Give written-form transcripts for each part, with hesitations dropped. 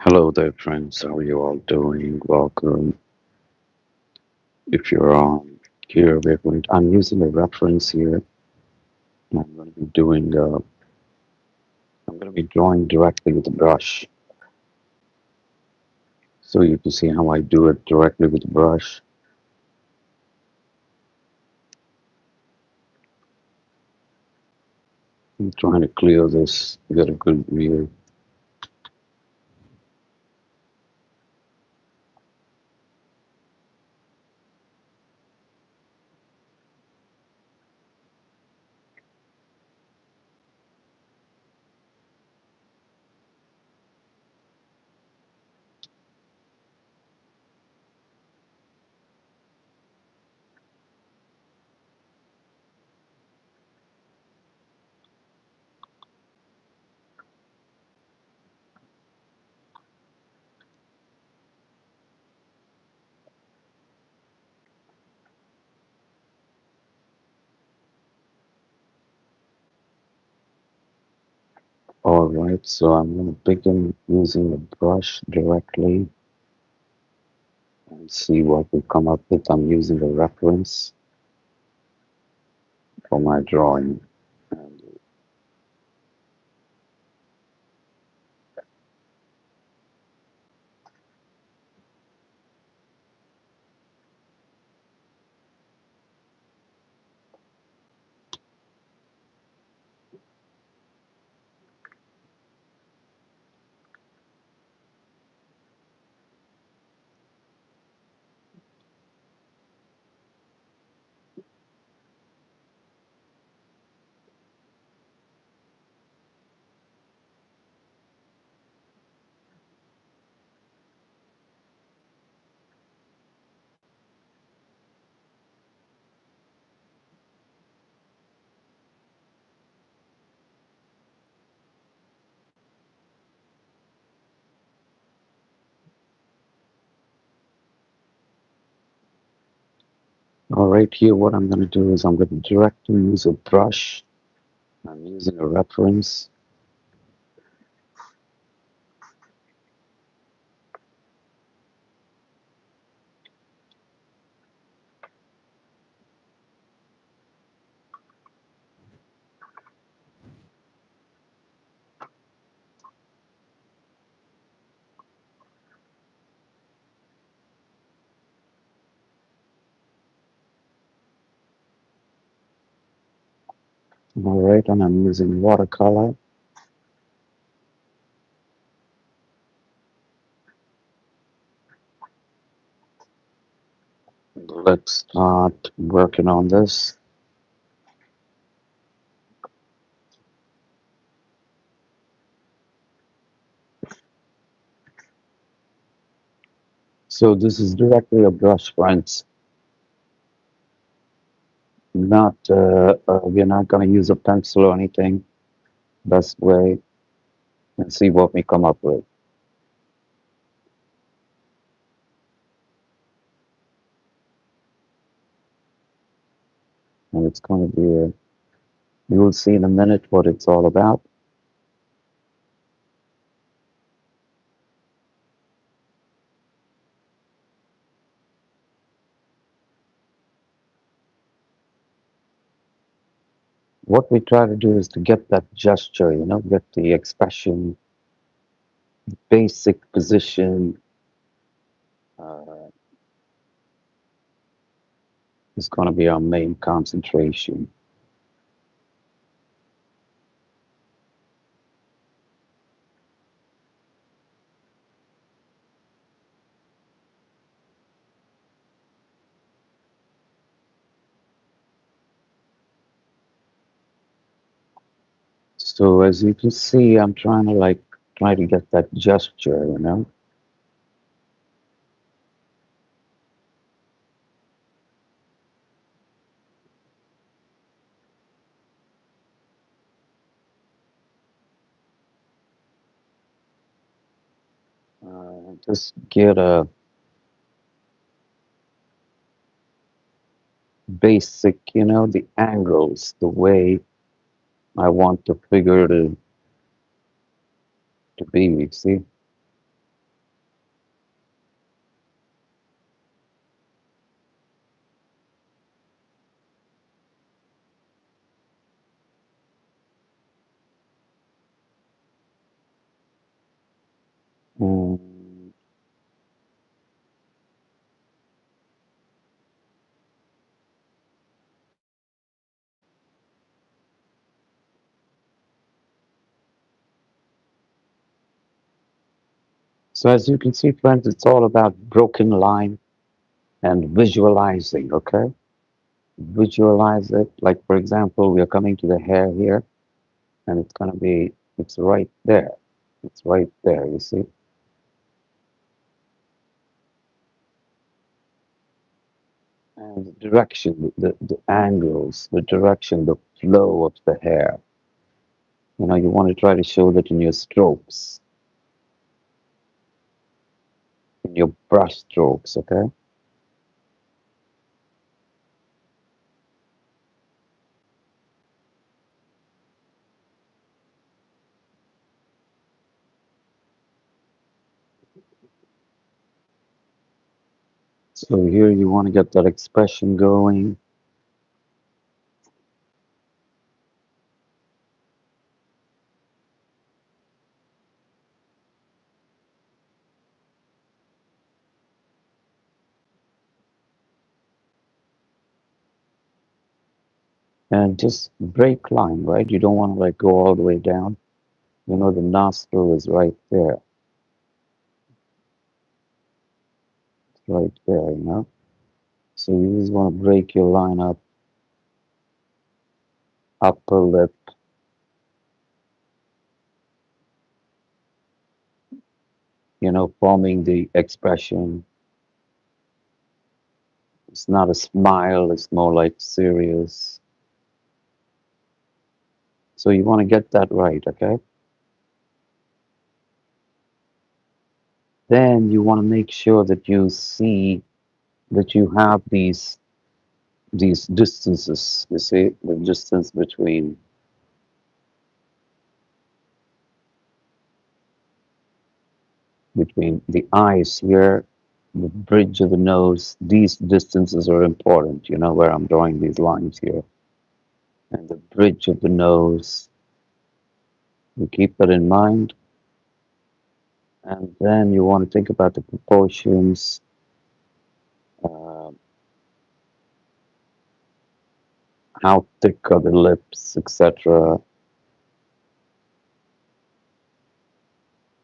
Hello there, friends. How are you all doing? Welcome. If you're on here, I'm using a reference here. I'm going to be I'm going to be drawing directly with the brush. So you can see how I do it directly with the brush. I'm trying to clear this, get a good view. All right, so I'm going to begin using the brush directly and see what we come up with. I'm using a reference for my drawing. And, all right, here what I'm going to do is I'm going to directly use a brush. I'm using a reference. All right, and I'm using watercolor. Let's start working on this. So this is directly a brush, friends. Not we're not going to use a pencil or anything. Best way and see what we come up with. And it's going to be you will see in a minute what it's all about. What we try to do is to get that gesture, get the expression, basic position. Uh, is going to be our main concentration. So as you can see, I'm trying to try to get that gesture. Just get a basic, the angles, the way I want the figure to be, you see? So as you can see, friends, it's all about broken line and visualizing, okay? Visualize it. Like, for example, we are coming to the hair here, and it's going to be, it's right there. It's right there, you see? And the direction, the angles, the direction, the flow of the hair. You know, you want to try to show that in your strokes, in your brush strokes, okay? So here you want to get that expression going. And just break line, right? You don't want to like go all the way down. You know, the nostril is right there. It's right there, you know? So you just want to break your line up, upper lip, you know, forming the expression. It's not a smile, it's more like serious. So you want to get that right, okay? Then you want to make sure that you see that you have these distances. You see the distance between the eyes here, the bridge of the nose. These distances are important. You know where I'm drawing these lines here, and the bridge of the nose. You keep that in mind, and then you want to think about the proportions. Uh, how thick are the lips, etc.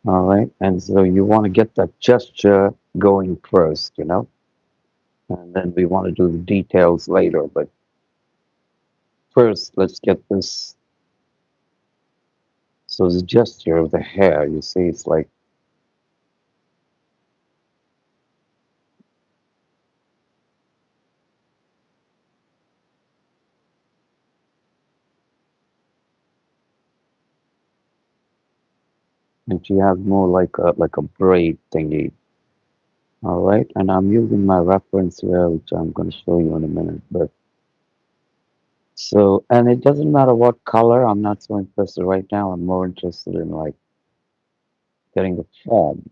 All right, and so you want to get that gesture going first, you know, and then we want to do the details later. But first, let's get this. So the gesture of the hair, you see, it's like and she has more like a braid thingy. All right, and I'm using my reference here, which I'm going to show you in a minute. But so, and it doesn't matter what color. I'm not so interested right now. I'm more interested in like getting the form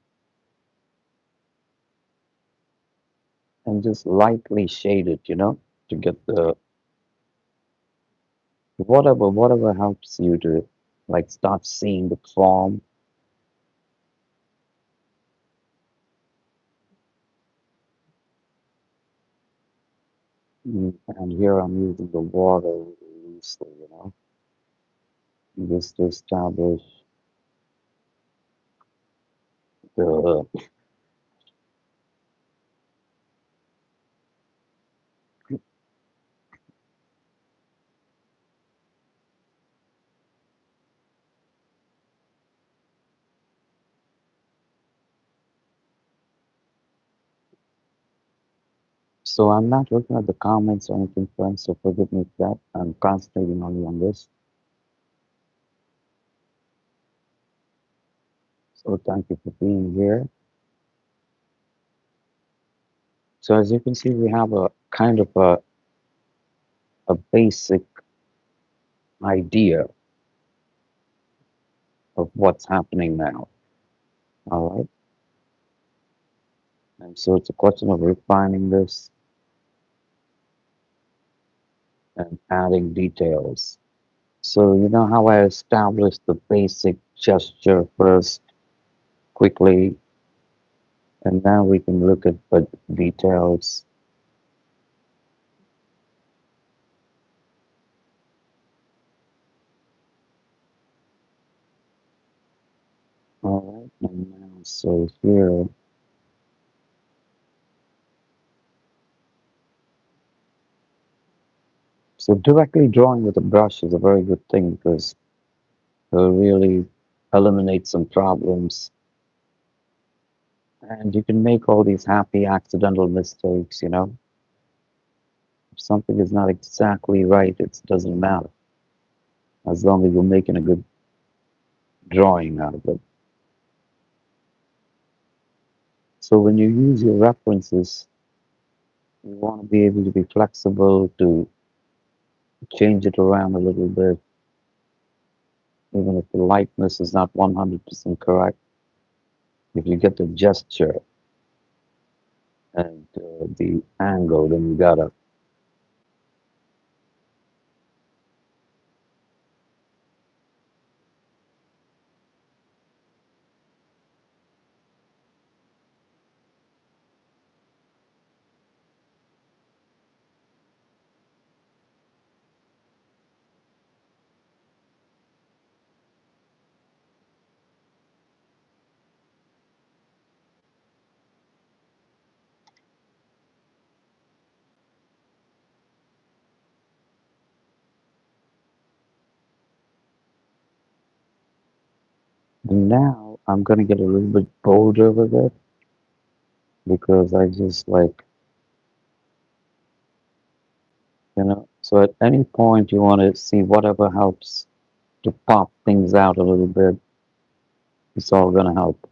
and just lightly shade it, you know, to get the whatever helps you to like start seeing the form. And here I'm using the water loosely, you know, just to establish the. So I'm not looking at the comments or anything, friends, so forgive me for that. I'm concentrating only on this. So thank you for being here. So as you can see, we have a kind of a basic idea of what's happening now. All right. And so it's a question of refining this and adding details. So you know how I established the basic gesture first quickly, and now we can look at the details. All right. And now So here, so directly drawing with a brush is a very good thing because it really eliminates some problems, and you can make all these happy accidental mistakes, you know. If something is not exactly right, it doesn't matter as long as you're making a good drawing out of it. So when you use your references, you want to be able to be flexible to change it around a little bit, even if the lightness is not 100% correct. If you get the gesture and the angle, then you gotta. And now I'm gonna get a little bit bolder with it because I just like, you know, so at any point you want to see whatever helps to pop things out a little bit, it's all gonna help.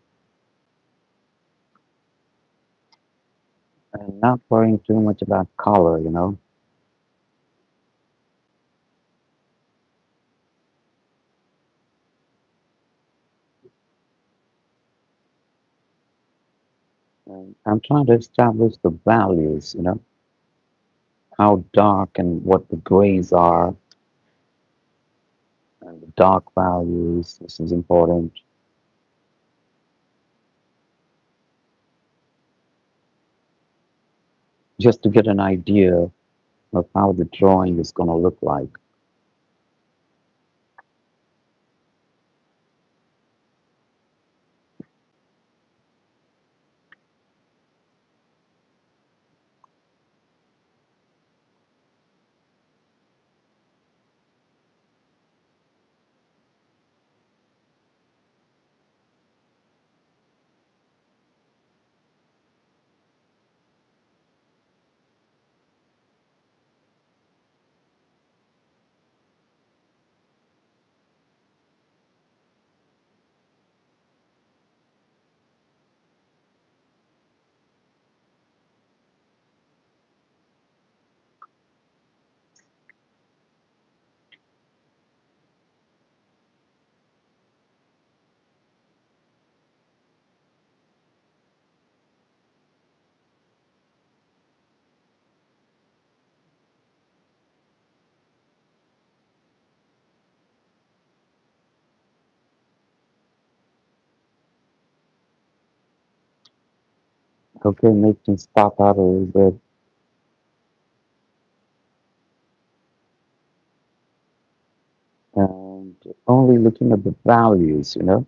And not worrying too much about color, you know. And I'm trying to establish the values, you know, how dark and what the grays are, and the dark values. This is important just to get an idea of how the drawing is going to look like. Okay, make things pop out a little bit. And only looking at the values, you know,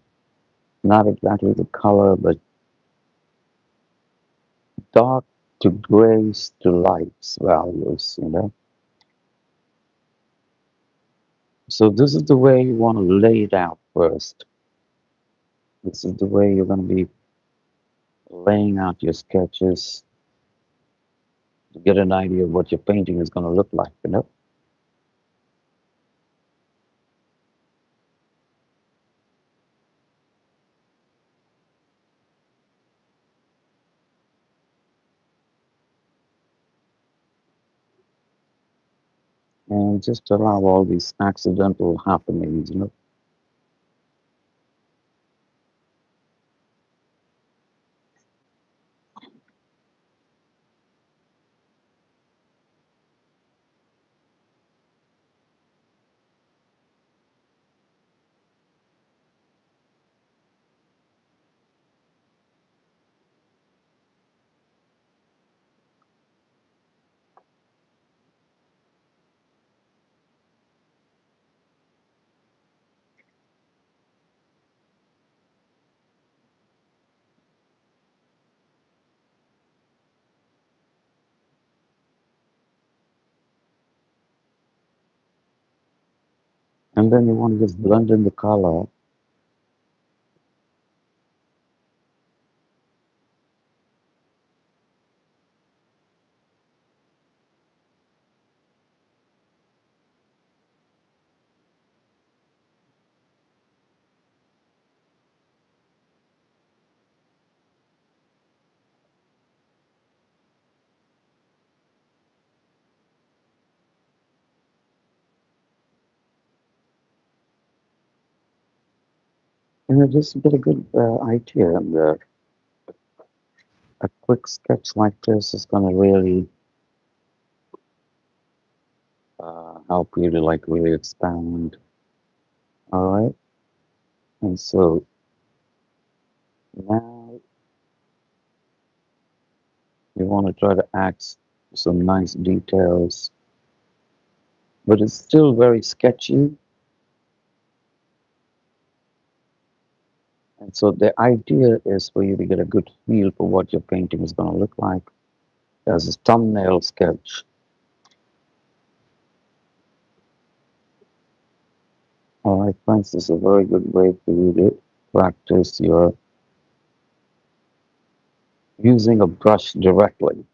not exactly the color, but dark to grays to lights values, you know. So this is the way you want to lay it out first. This is the way you're going to be laying out your sketches to get an idea of what your painting is going to look like, you know. And just allow all these accidental happenings, you know. And then you want to just blend in the color. Just to get a good idea. And a quick sketch like this is going to really help you to like really expand. All right. And so now you want to try to add some nice details, but it's still very sketchy. And so the idea is for you to get a good feel for what your painting is going to look like as a thumbnail sketch. All right, friends, this is a very good way for you to practice your using a brush directly,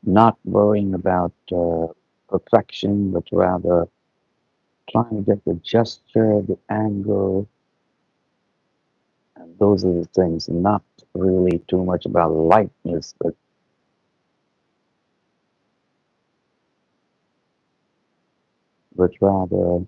not worrying about perfection, but rather trying to get the gesture, the angle, and those are the things, not really too much about lightness, but rather,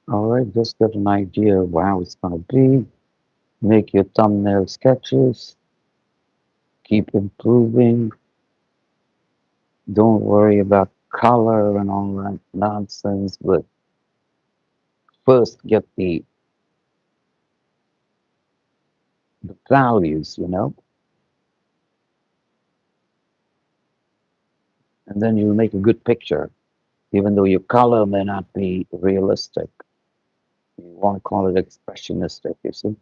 all right, just get an idea of how it's going to be. Make your thumbnail sketches, keep improving. Don't worry about color and all that nonsense, but first get the values, and then you'll make a good picture, even though your color may not be realistic. You want to call it expressionistic, you see?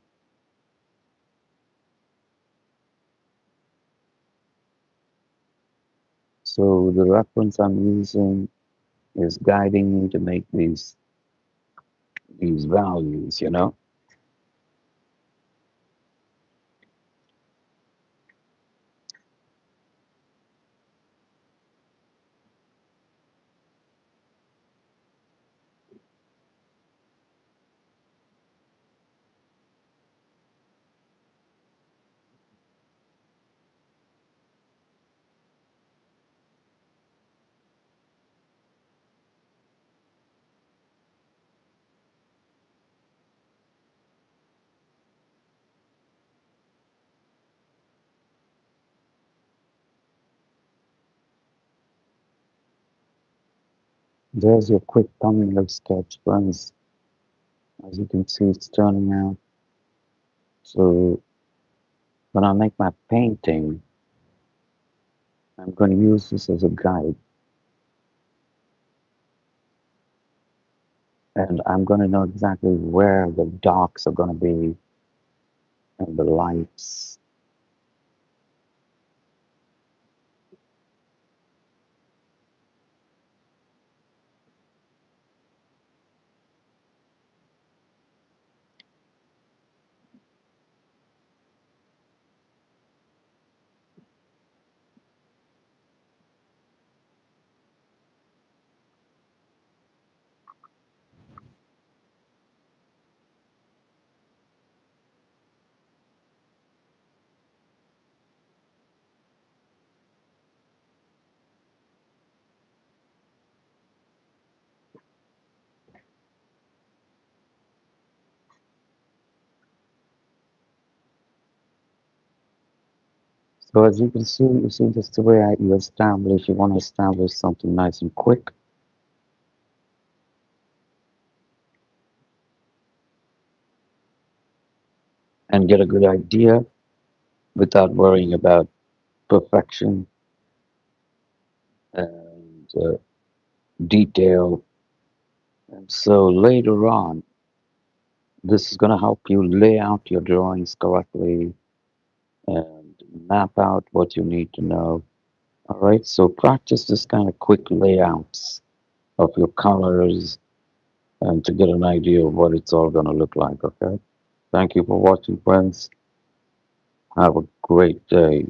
So the reference I'm using is guiding me to make these values. There's your quick thumbnail sketch, friends. As you can see, it's turning out. So when I make my painting, I'm going to use this as a guide. And I'm going to know exactly where the darks are going to be and the lights. So as you see just the way you establish, you want to establish something nice and quick and get a good idea without worrying about perfection and detail. And so later on, this is going to help you lay out your drawings correctly and map out what you need to know. All right, so practice this kind of quick layouts of your colors and to get an idea of what it's all going to look like, okay? Thank you for watching, friends. Have a great day.